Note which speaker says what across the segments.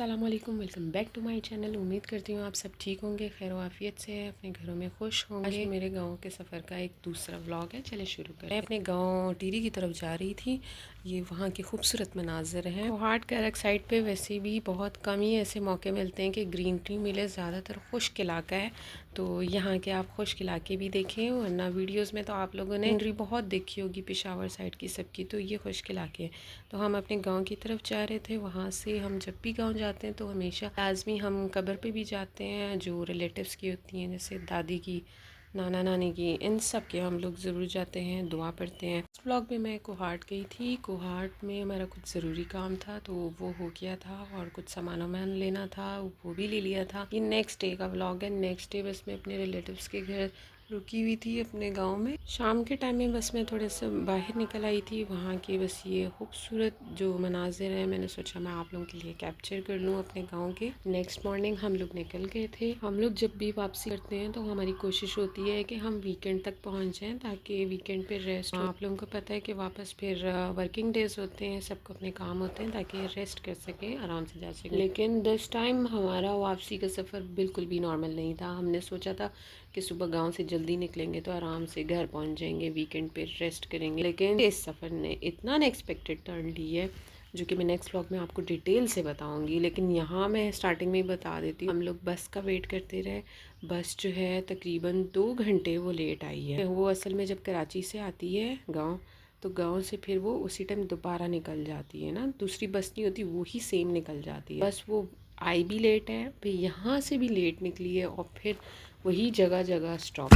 Speaker 1: अस्सलामुअलैकुम, welcome back to my channel. उम्मीद करती हूँ आप सब ठीक होंगे, खैर वाफियत से अपने घरों में खुश होंगे। आज मेरे गांव के सफ़र का एक दूसरा व्लॉग है, चले शुरू करें। मैं अपने गांव टीरी की तरफ जा रही थी। ये वहाँ के खूबसूरत मनाजिर हैं। कोहाट करक साइड पे वैसे भी बहुत कम ही ऐसे मौके मिलते हैं कि ग्रीनरी मिले, ज़्यादातर खुश्क इलाका है। तो यहाँ के आप खुश्क इलाके भी देखें, वरना वीडियोज़ में तो आप लोगों ने ग्रीनरी बहुत देखी होगी पेशावर साइड की सबकी, तो ये खुश्क इलाके हैं। तो हम अपने गाँव की तरफ जा रहे थे। वहाँ से हम जब भी गाँव जाते हैं तो हमेशा लाजमी हम कब्र पे भी जाते हैं, जो रिलेटिव्स की होती हैं, जैसे दादी की, नाना नानी की, इन सब के हम लोग ज़रूर जाते हैं, दुआ पढ़ते हैं। इस व्लॉग में मैं कोहाट गई थी। कोहाट में हमारा कुछ ज़रूरी काम था तो वो हो गया था, और कुछ सामान वामान लेना था वो भी ले लिया था। ये नेक्स्ट डे का व्लॉग है। नेक्स्ट डे बस मैं अपने रिलेटिव्स के घर रुकी हुई थी अपने गांव में। शाम के टाइम में बस मैं थोड़े से बाहर निकल आई थी। वहाँ की बस ये खूबसूरत जो मनाजिर हैं, मैंने सोचा मैं आप लोगों के लिए कैप्चर कर लूँ अपने गांव के। नेक्स्ट मॉर्निंग हम लोग निकल गए थे। हम लोग जब भी वापसी करते हैं तो हमारी कोशिश होती है कि हम वीकेंड तक पहुँच जाएँ, ताकि वीकेंड पे रेस्ट। आप लोगों को पता है कि वापस फिर वर्किंग डेज होते हैं, सबको अपने काम होते हैं, ताकि रेस्ट कर सकें, आराम से जा सकें। लेकिन दिस टाइम हमारा वापसी का सफ़र बिल्कुल भी नॉर्मल नहीं था। हमने सोचा था कि सुबह गांव से जल्दी निकलेंगे तो आराम से घर पहुंच जाएंगे, वीकेंड पे रेस्ट करेंगे, लेकिन इस सफ़र ने इतना अनएक्सपेक्टेड टर्न ली है, जो कि मैं नेक्स्ट व्लॉग में आपको डिटेल से बताऊंगी। लेकिन यहाँ मैं स्टार्टिंग में ही बता देती हूँ, हम लोग बस का वेट करते रहे। बस जो है तकरीबन 2 घंटे वो लेट आई है। वो असल में जब कराची से आती है गाँव, तो गांव से फिर वो उसी टाइम दोबारा निकल जाती है ना, दूसरी बस नहीं होती, वो ही सेम निकल जाती है। बस वो आई भी लेट है, फिर यहाँ से भी लेट निकली है, और फिर वही जगह जगह स्टॉप।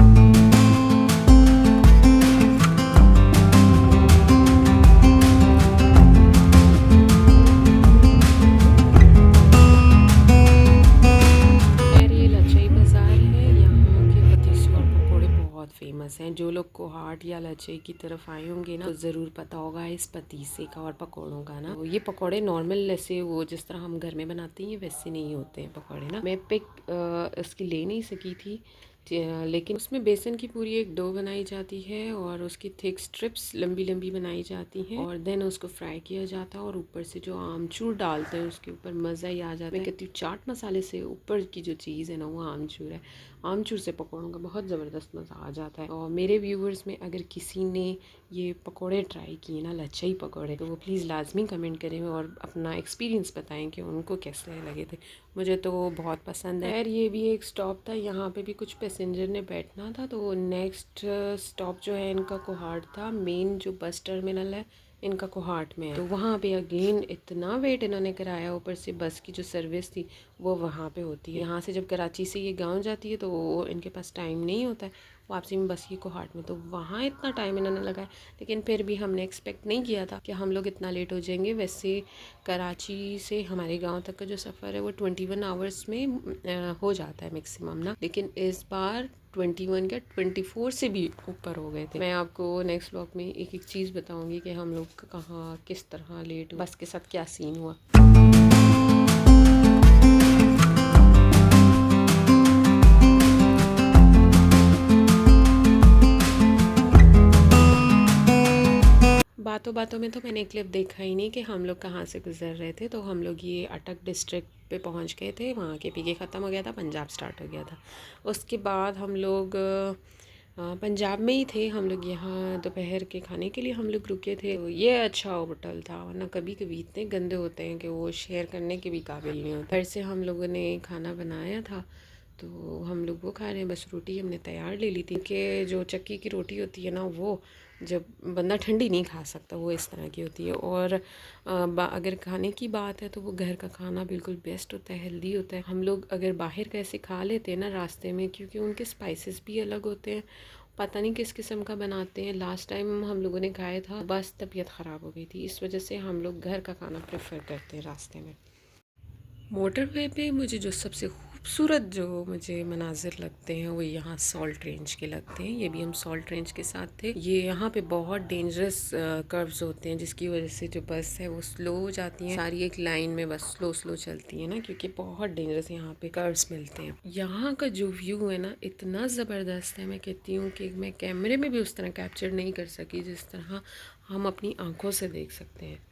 Speaker 1: फेमस हैं। जो लोग कोहाट या लचई की तरफ आए होंगे ना, तो ज़रूर पता होगा इस पतीसे का और पकौड़ों का ना। तो ये पकौड़े नॉर्मल ऐसे वो जिस तरह हम घर में बनाते हैं वैसे नहीं होते हैं पकौड़े ना। मैं पिक इसकी ले नहीं सकी थी, लेकिन उसमें बेसन की पूरी एक डो बनाई जाती है और उसकी थिक स्ट्रिप्स लंबी लंबी बनाई जाती हैं, और देन उसको फ्राई किया जाता है, और ऊपर से जो आमचूर डालते हैं उसके ऊपर मज़ा ही आ जाता है। मैं कहती हूँ चाट मसाले से ऊपर की जो चीज़ है ना, वो आमचूर है। आमचूर से पकौड़ों का बहुत ज़बरदस्त मज़ा आ जाता है। और मेरे व्यूवर्स में अगर किसी ने ये पकौड़े ट्राई किए ना, लचई पकौड़े, तो वो प्लीज़ लाजमी कमेंट करें और अपना एक्सपीरियंस बताएं कि उनको कैसे लगे थे। मुझे तो बहुत पसंद है। और ये भी एक स्टॉप था, यहाँ पे भी कुछ पैसेंजर ने बैठना था, तो नेक्स्ट स्टॉप जो है इनका कोहाट था। मेन जो बस टर्मिनल है इनका कोहाट में है, तो वहाँ पे अगेन इतना वेट इन्होंने कराया। ऊपर से बस की जो सर्विस थी वो वहाँ पे होती है। यहाँ से जब कराची से ये गांव जाती है तो इनके पास टाइम नहीं होता है वापसी में, बस ये कोहाट में, तो वहाँ इतना टाइम इन्होंने लगाया। लेकिन फिर भी हमने एक्सपेक्ट नहीं किया था कि हम लोग इतना लेट हो जाएंगे। वैसे कराची से हमारे गांव तक का जो सफ़र है वो 21 आवर्स में हो जाता है मैक्सिमम ना, लेकिन इस बार 21 क्या 24 से भी ऊपर हो गए थे। मैं आपको नेक्स्ट व्लॉग में एक एक चीज़ बताऊंगी कि हम लोग कहाँ किस तरह लेट, बस के साथ क्या सीन हुआ। बातों बातों में तो मैंने एक क्लिप देखा ही नहीं कि हम लोग कहाँ से गुजर रहे थे। तो हम लोग ये अटक डिस्ट्रिक्ट पे पहुँच गए थे। वहाँ के पीके ख़त्म हो गया था, पंजाब स्टार्ट हो गया था। उसके बाद हम लोग पंजाब में ही थे। हम लोग यहाँ दोपहर के खाने के लिए हम लोग रुके थे। तो ये अच्छा होटल था, वरना कभी कभी इतने गंदे होते हैं कि वो शेयर करने के भी काबिल नहीं होते। घर से हम लोगों ने खाना बनाया था तो हम लोग वो खा रहे हैं। बस रोटी हमने तैयार ले ली थी कि जो चक्की की रोटी होती है ना, वो जब बंदा ठंडी नहीं खा सकता, वो इस तरह की होती है। और अगर खाने की बात है तो वो घर का खाना बिल्कुल बेस्ट होता है, हेल्दी होता है। हम लोग अगर बाहर का ऐसे खा लेते हैं ना रास्ते में, क्योंकि उनके स्पाइसेस भी अलग होते हैं, पता नहीं किस किस्म का बनाते हैं। लास्ट टाइम हम लोगों ने खाया था, बस तबीयत ख़राब हो गई थी। इस वजह से हम लोग घर का खाना प्रेफर करते हैं रास्ते में। मोटरवे पे मुझे जो सबसे खूबसूरत जो मुझे मनाजिर लगते हैं वो यहाँ सॉल्ट रेंज के लगते हैं। ये भी हम सॉल्ट रेंज के साथ थे। ये यहाँ पे बहुत डेंजरस कर्व्स होते हैं, जिसकी वजह से जो बस है वो स्लो हो जाती है। सारी एक लाइन में बस स्लो स्लो चलती है ना, क्योंकि बहुत डेंजरस यहाँ पे कर्व्स मिलते हैं। यहाँ का जो व्यू है ना, इतना ज़बरदस्त है, मैं कहती हूँ कि मैं कैमरे में भी उस तरह कैप्चर नहीं कर सकी जिस तरह हम अपनी आँखों से देख सकते हैं।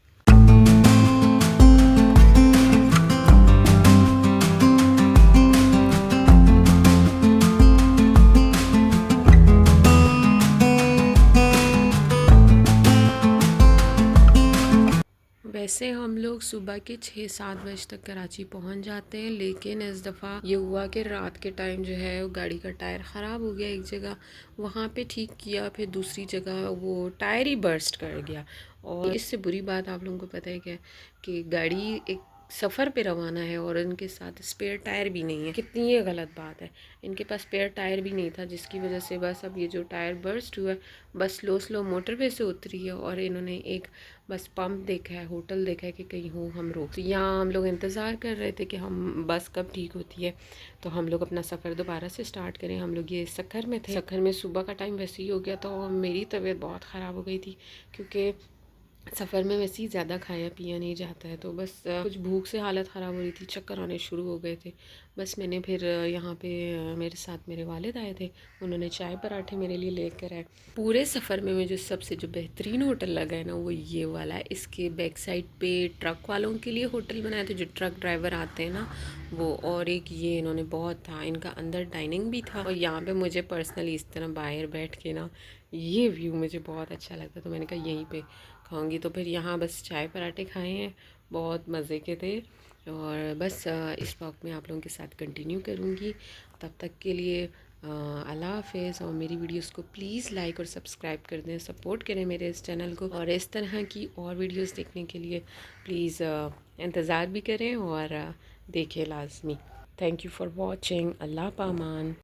Speaker 1: सुबह के 6-7 बजे तक कराची पहुंच जाते हैं, लेकिन इस दफ़ा ये हुआ कि रात के टाइम जो है वो गाड़ी का टायर ख़राब हो गया। एक जगह वहाँ पे ठीक किया, फिर दूसरी जगह वो टायर ही बर्स्ट कर गया। और इससे बुरी बात आप लोगों को पता है क्या, कि गाड़ी एक सफ़र पे रवाना है और इनके साथ स्पेयर टायर भी नहीं है। कितनी ये गलत बात है, इनके पास स्पेयर टायर भी नहीं था, जिसकी वजह से बस अब ये जो टायर बर्स्ट हुआ है, बस स्लो स्लो मोटरवे से उतरी है और इन्होंने एक बस पंप देखा है, होटल देखा है कि कहीं हो हम रोक। तो यहाँ हम लोग इंतज़ार कर रहे थे कि हम बस कब ठीक होती है तो हम लोग अपना सफ़र दोबारा से स्टार्ट करें। हम लोग ये सक्खर में थे, सक्खर में सुबह का टाइम वैसे ही हो गया था और मेरी तबीयत बहुत ख़राब हो गई थी, क्योंकि सफ़र में वैसे ही ज़्यादा खाया पिया नहीं जाता है। तो बस कुछ भूख से हालत ख़राब हो रही थी, चक्कर आने शुरू हो गए थे। बस मैंने फिर यहाँ पे मेरे साथ मेरे वालिद आए थे, उन्होंने चाय पराठे मेरे लिए लेकर आए। पूरे सफ़र में मुझे सबसे जो बेहतरीन होटल लगा है ना, वो ये वाला है। इसके बैक साइड पे ट्रक वालों के लिए होटल बनाए थे, जो ट्रक ड्राइवर आते हैं ना वो। और एक ये इन्होंने बहुत था, इनका अंदर डाइनिंग भी था। और यहाँ पे मुझे पर्सनली इस तरह बाहर बैठ के ना ये व्यू मुझे बहुत अच्छा लगता, तो मैंने कहा यहीं पे खाऊंगी। तो फिर यहाँ बस चाय पराठे खाए हैं, बहुत मज़े के थे। और बस इस वक्त मैं आप लोगों के साथ कंटिन्यू करूँगी। तब तक के लिए अल्लाह हाफ़िज़। और मेरी वीडियोस को प्लीज़ लाइक और सब्सक्राइब कर दें, सपोर्ट करें मेरे इस चैनल को। और इस तरह की और वीडियोस देखने के लिए प्लीज़ इंतज़ार भी करें और देखें लाजमी। Thank you for watching. Allah पामान।